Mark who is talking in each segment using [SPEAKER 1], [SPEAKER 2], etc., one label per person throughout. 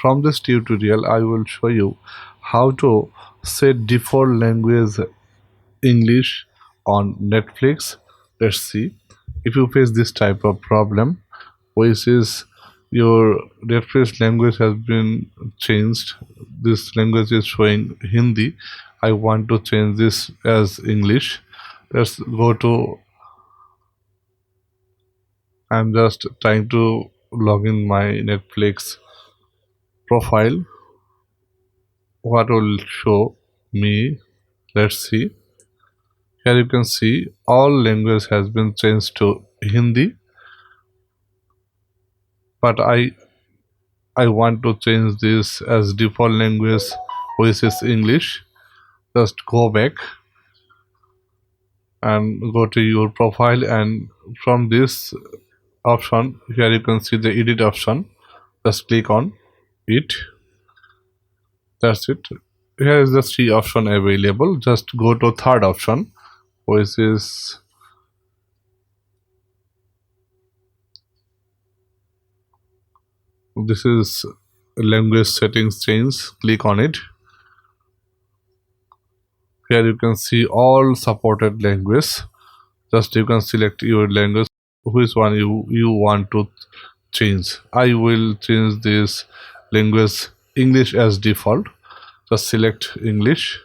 [SPEAKER 1] From this tutorial, I will show you how to set default language English on Netflix. Let's see. If you face this type of problem, which is your Netflix language has been changed, this language is showing Hindi. I want to change this as English. Let's go to. I'm just trying to log in my Netflix profile. What will show me? Let's see. Here you can see all language has been changed to Hindi, but I want to change this as default language, which is English. Just go back and go to your profile, and from this option here you can see the edit option. Just click on it. That's it. Here is the three option available. Just go to third option, which is this is language settings change. Click on it. Here you can see all supported language. Just you can select your language, which one you want to change. I will change this language English as default. Just select English.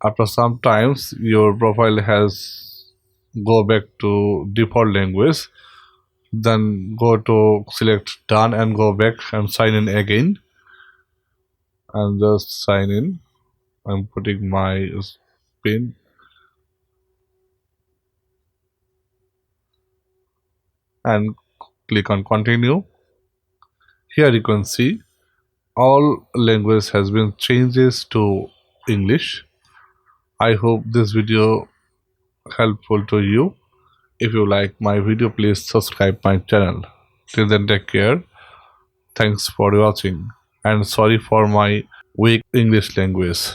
[SPEAKER 1] After some times your profile has go back to default language, then go to select done and go back and sign in again, and just sign in. I'm putting my pin and click on continue. Here you can see all language has been changes to English. I hope this video helpful to you. If you like my video, please subscribe my channel. Till then, take care. Thanks for watching, and sorry for my weak English language.